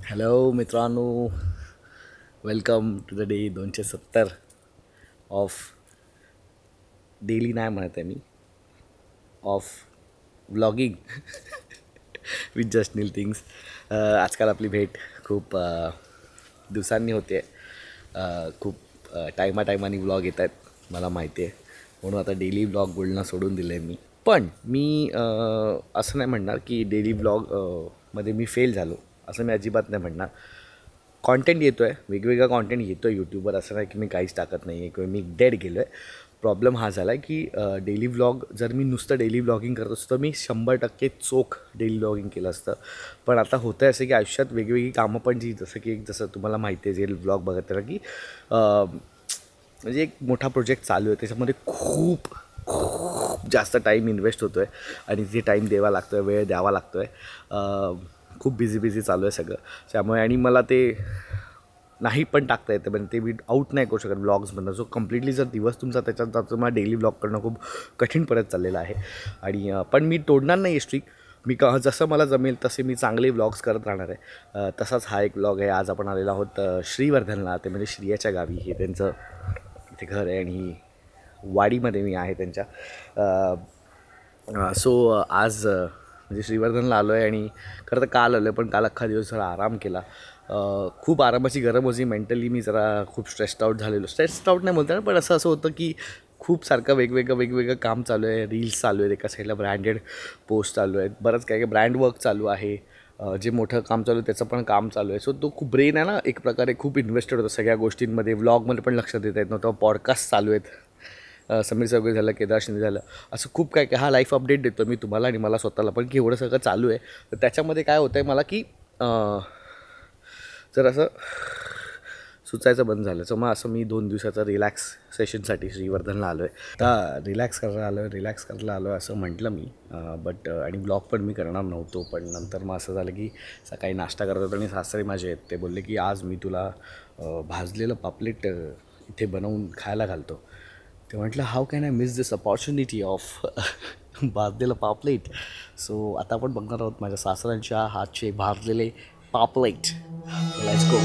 Hello मित्रांनो, welcome to the day 270 of daily नाही म्हणत आहे मी, of vlogging with just Neel things. आजकाल आपली भेट खूप दिवसांनी होते. खूप टायमाने व्लॉग येत आहेत मला माहिती आहे, म्हणून आता डेली व्लॉग बोलणं सोडून दिलं आहे मी. पण मी असं नाही म्हणणार की डेली व्लॉग मध्ये मी फेल झालो, असं मी अजिबात नाही म्हणणार. कॉन्टेंट येतो आहे, वेगवेगळा कॉन्टेंट येतो आहे यूट्यूबवर, असं नाही की मी काहीच टाकत नाही आहे किंवा मी डेड गेलो आहे. प्रॉब्लेम हा झाला आहे की डेली व्लॉग जर मी नुसतं डेली व्लॉगिंग करत असतो तर मी 100% चोख डेली व्लॉगिंग केलं असतं. पण आता होतं आहे असं की आयुष्यात वेगवेगळी कामं पण जी जसं तुम्हाला माहिती आहे जे व्लॉग बघत आहे की म्हणजे एक मोठा प्रोजेक्ट चालू आहे, त्याच्यामध्ये खूप जास्त टाईम इन्व्हेस्ट होतो आहे आणि जे टाईम द्यावा लागतो आहे, वेळ द्यावा लागतो आहे. खूप बिझी चालू आहे सगळं, त्यामुळे आणि मला ते नाही पण टाकता येतं, पण ते मी आऊट नाही करू शकत ब्लॉग्समधनं. सो कम्प्लिटली जर दिवस तुमचा त्याच्यात जातो, मला डेली ब्लॉग करणं खूप कठीण पडत चाललेलं आहे. आणि पण मी तोडणार नाही आहे स्ट्रीक. मी जसं मला जमेल तसे मी चांगले व्लॉग्स करत राहणार आहे. तसाच हा एक व्लॉग आहे. आज आपण आलेलो आहोत श्रीवर्धनला, ते म्हणजे श्रियाच्या गावी. हे त्यांचं इथे घर आहे आणि वाडीमध्ये मी आहे त्यांच्या. सो आज म्हणजे श्रीवर्धनला आलो आहे आणि खरं तर काल आलो आहे, पण काल अख्खा दिवस जरा आराम केला. खूप आरामाची गरज होती. मेंटली मी जरा खूप स्ट्रेस्ड आऊट झालेलो. स्ट्रेस्ड आऊट नाही बोलता, पण असं होतं की खूप सारखं वेगवेगळं काम चालू आहे. रील्स चालू आहेत, एका साईडला ब्रँडेड पोस्ट चालू आहेत, बरंच काय ब्रँड वर्क चालू आहे. जे मोठं काम चालू आहे त्याचं पण काम चालू आहे. सो तो खूप ब्रेन आहे ना, एक प्रकारे खूप इन्व्हेस्टेड होतं सगळ्या गोष्टींमध्ये. व्लॉगमध्ये पण लक्ष देता येत नव्हतं. पॉडकास्ट चालू आहेत, समीर चौघे झालं, केदार शिंदे झालं, असं खूप काय काय. हा लाईफ अपडेट देतो मी तुम्हाला आणि मला स्वतःला पण की एवढं सगळं चालू आहे. तर त्याच्यामध्ये काय होतं आहे मला की जर असं सुचायचं बंद झालं. सो मग असं मी 2 दिवसाचा रिलॅक्स सेशनसाठी श्रीवर्धनला आलो आहे. आता रिलॅक्स करायला आलो आहे असं म्हटलं मी. बट आणि ब्लॉग पण मी करणार नव्हतो, पण नंतर मग असं झालं की सकाळी नाश्ता करत होतो आणि सासरे माझे आहेत, ते बोलले की आज मी तुला भाजलेलं पापलेट इथे बनवून खायला घालतो. ते म्हटलं how can I miss this opportunity of भाजलेलं पापलेट. सो आता आपण बघणार आहोत माझ्या सासऱ्यांच्या हातचे भाजलेले पापलेट. Let's go.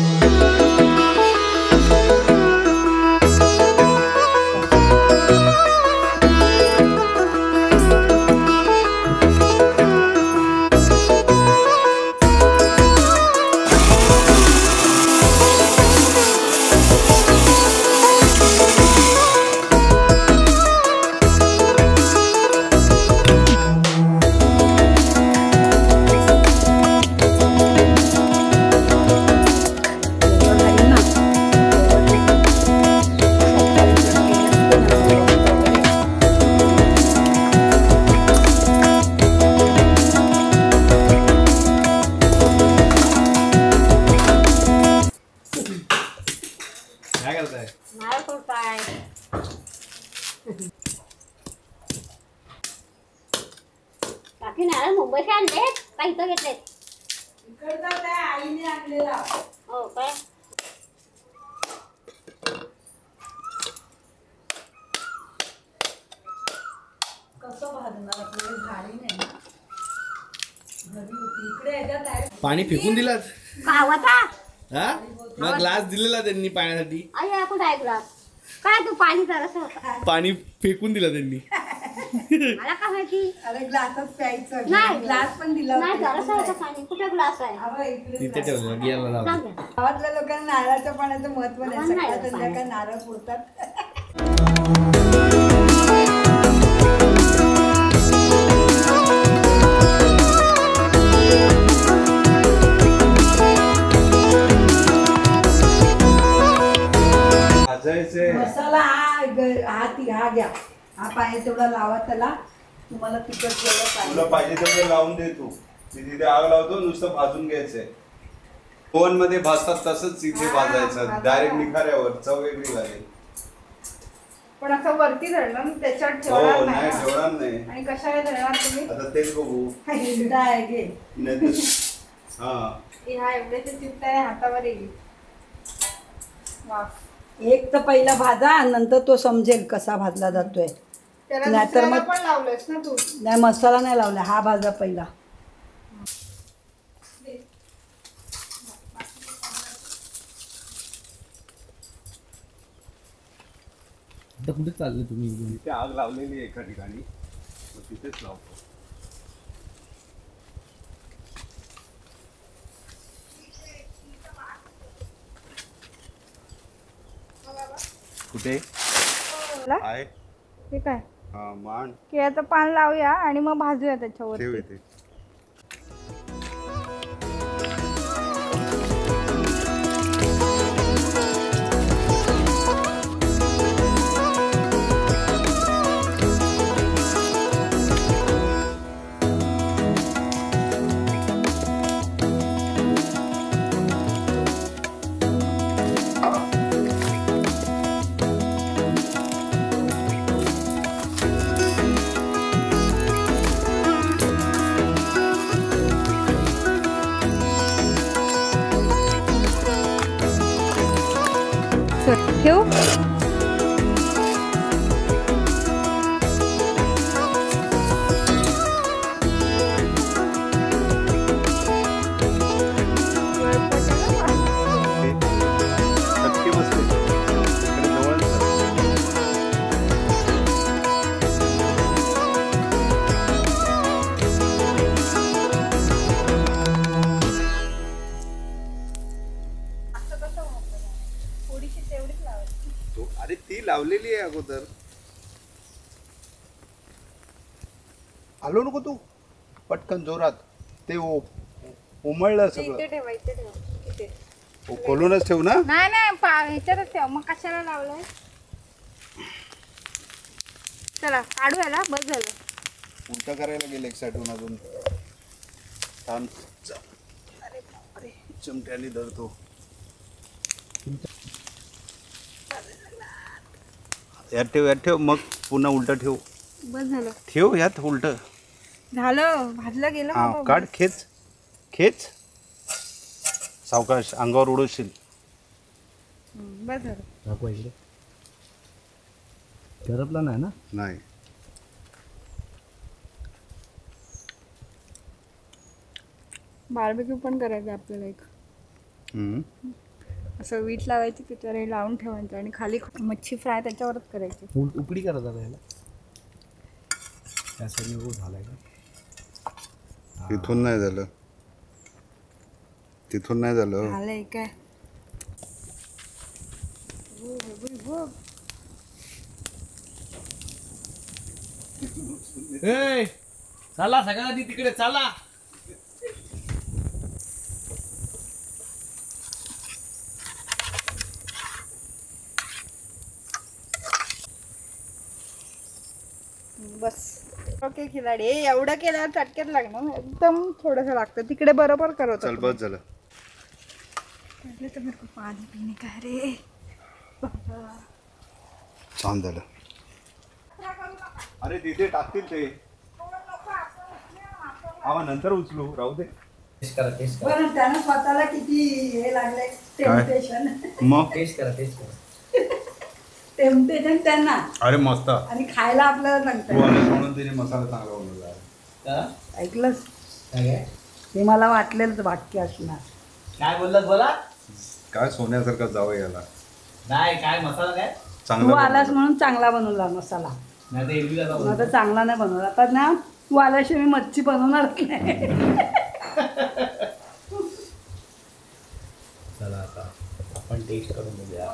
काय करताय? नारळ फोडताय. काकी नारळ मुंबईचे आणलेत का इथं घेतलेत? इकडचा त्या आईने आणलेला. हो काय? कसं भाजणार आपल्याला झाडी नाही ना, घरी होती इकडे याच्यात. पाणी फेकून दिलात? गावाचा हा, मग ग्लास दिलेला त्यांनी पाण्यासाठी. आई कुठं आहे ग्लास? काय तू पाणी जरासं होतं. पाणी फेकून दिलं त्यांनी. मला काय माहिती? अरे ग्लासच प्यायचं. नाही. ग्लास पण दिला नाही जरासं होतं पाणी. कुठे ग्लास आहे? अहो, इकडे तिथे ठेवलं गियाला लावलं. सांग ना. गावातल्या लोकांना नारळाच्या पाण्याचं महत्व नाही. आम्हाला नाही सकाळ पाणी. संध्याकाळ नारळ फोडतात. मसाला हा घ्या. हा पाहिजे तेवढा लावा त्याला. तुम्हाला तिखट जेवढं तुला पाहिजे तेवढं लावून दे. तू तिथे आग लावतो, नुसतं भाजून घ्यायचंय. ओव्हन मध्ये भाजतात तसंच इथे भाजायचं, डायरेक्ट निखाऱ्यावर. चव वेगळी लागेल. पण असं वरती धरलं ना त्याच्यात हो ठेवणार नाही, नाही. ठेवणार नाही. आणि कशाला धरणार तुम्ही? आता तेच बघू. हिरडा आहे घे. नाहीतर हा हा एवढे ते चिमटा हातावर येईल. एक तर पहिला भाजा, नंतर तो समजेल कसा भाजला जातोय. नाहीतर मग पण लावलंस ना तू? नाही, मसाला नाही लावला. हा भाजा पहिला. आता कुठे चालले तुम्ही? तिथे आग लावलेली आहे एका ठिकाणी, मग तिथेच लावतो. कुठे आहे? ठीक आहे, हा मान केळ्याचं पान लावूया आणि मग भाजूया त्याच्यावर. ठेव इथे. ठेवू. चटके बसले इकडे जवळच आहे. अरे ती लावलेली आहे अगोदर. आलो नको तू पटकन जोरात. ते उमळलं सगळं. इथे ठेवा, इथे ठेवा, इथे. खोलूनच ठेव ना. नाही नाही, ह्याच्यातच ठेव. मग कशाला लावलंय? चला काढू याला, बस झालं. उलटा करायला गेले एक साईडून अजून. थांब. अरे चिमट्याने धरतो. यात ठेव मग पुन्हा उलट ठेव. बस झालं. ठेव यात उलट. झालं, भाजलं गेलं. हा बाबा. काढ. खेच सावकाश, अंगावर उडवशील. बस झालं. दाखवा इकडे. करपला नाही ना? नाही. बार्बेक्यू पण करायचं आपल्याला एक. असं वीट लावायची, त्याच्यावर हे लावून ठेवायचं आणि खाली मच्छी फ्राय त्याच्यावरच करायची. उकडी करा जरा याला. त्या साईडने झालाय का? तिथून नाही झालं. झालंय काय? चला सगळ्यांनी तिकडे चला. बस. ओके खिलाडी, एवढं केल्यावर चटक्यात लागणार. एकदम थोडस लागतं. तिकडे बरोबर करत. चल बस झालं. पहले तो मेरे को पानी पीने का है रे. छान झालं. अरे तिथे टाकतील ते. आवा नंतर उचलू, राहू दे. टेस्ट करा. पण त्यानं स्वतःला किती हे लागले. टेम्पटेशन मग टेस्ट करा. टेम्पटेशन त्यांना. अरे मस्त. आणि खायला आपल्याला सांगतात. म्हणून तिने मसाला चांगला बनवला. ऐकलंस? ते मला वाटलेलंच वाक्य असणार. काय बोललात बोला? काय सोन्यासारखं जावं याला. नाही काय मसाला काय? तू चांगला आलास म्हणून चांगला बनवला मसाला. नाही तर एरवी जाता आता चांगला नाही बनवला. आता ना तू आल्याशिवाय मी मच्छी बनवणारच नाही. चला आता आपण टेस्ट करून बघूया.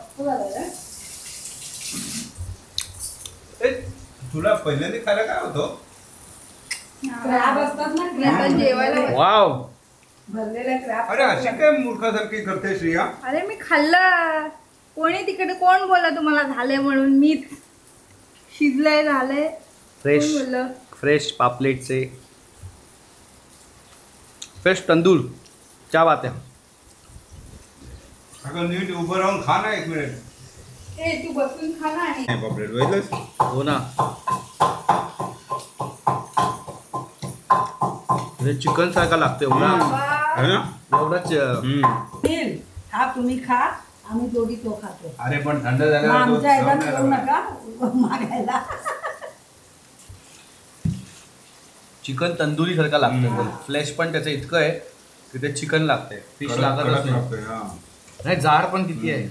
तुला पहिल्यांदा खायला काय होतं? क्रॅब असतात ना, क्रॅब जेवायला. वाव. भरलेल्या क्रॅब. अरे अशी काय मूर्खासारखी करते श्रिया? अरे मी खाल्लं. कोणी तिकडे कोण बोलला तुम्हाला झाले म्हणून? मीच. शिजलंय, झालंय. फ्रेश कोण बोललं? फ्रेश पापलेटचे फ्रेश तंदूर. क्या बात है. अगं नीट उभं राहून खा ना एक मिनिट. ए तू बसून खा ना. आणि पापलेट बघितलंस? हो ना. चिकन सारखा लागतो एवढा. है ना? एवढाच. नील, हा तुम्ही खा, आम्ही दोघी तो खातो. अरे पण थंड मग झाल्यावर तो आमच्या ह्याच्यात चव येऊ नाही नका मागायला. चिकन तंदुरी सारखा लागतो. फ्लेश पण त्याचं इतकं आहे की ते चिकन लागतंय. फिश कडक- लागतच कडक नाही. लागतोय, हा. नाही जाड पण किती आहे.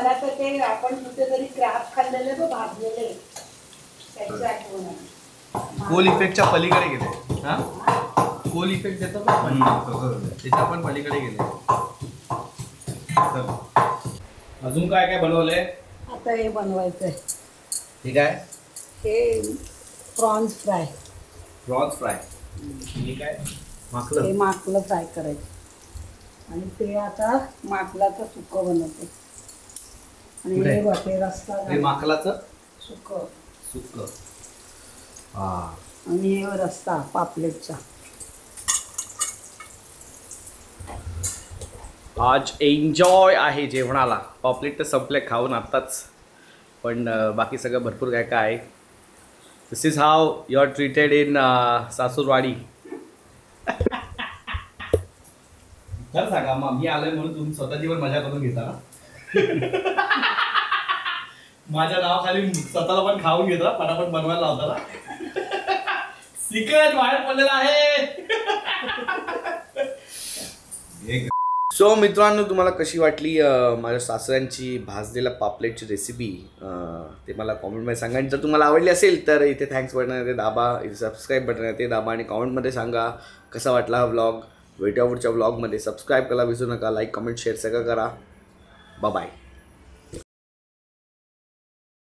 मला तर ते आपण कुठेतरी क्रॅब खाल्लेले बघ भाजलेले त्याची आठवण आहे. कोल इफेक्टच्या पलीकडे गेले. हा कोल इफेक्ट देतो का आपण त्याच्या पण पलीकडे गेले. अजून काय काय बनवलंय आता हे बनवायचंय. ठीक आहे. हे प्रॉन्स फ्राय. Prawns fry. ठीक आहे. हे माकलं. माकलं फ्राय करायचं आणि ते आता माकलाचं सुकं बनवते. आणि कुठे? हे बघ हे रस्सा हे माकलाचं सुकं सुक्क. हा आणि हे रस्सा पापलेटचा. आज एन्जॉय आहे जेवणाला. पॉपलेट तर संपले खाऊन आत्ताच, पण बाकी सगळं भरपूर काय काय आहे. This is how you are treated in sasurwadi. खरं सांगा मग, मी आलोय म्हणून तुम्ही स्वतःची पण मजा करून घेता ना. माझ्या नावाखाली स्वतःला पण खाऊन घेता, पटापट बनवायला लावता ना. सिक्रेट बाहेर पडलेला आहे. सो मित्रांनो, तुम्हाला कशी वाटली माझ्या सासऱ्यांची भाजलेल्या पापलेटची रेसिपी ते मला कॉमेंटमध्ये सांगा. आणि जर तुम्हाला आवडली असेल तर इथे थँक्स बटन आहे ते दाबा, इथे सबस्क्राईब बटन आहे ते दाबा आणि कॉमेंटमध्ये सांगा कसा वाटला हा व्लॉग. भेटूया पुढच्या व्लॉगमध्ये. सबस्क्राईब करायला विसरू नका. लाईक कमेंट शेअर सगळं करा. बाय.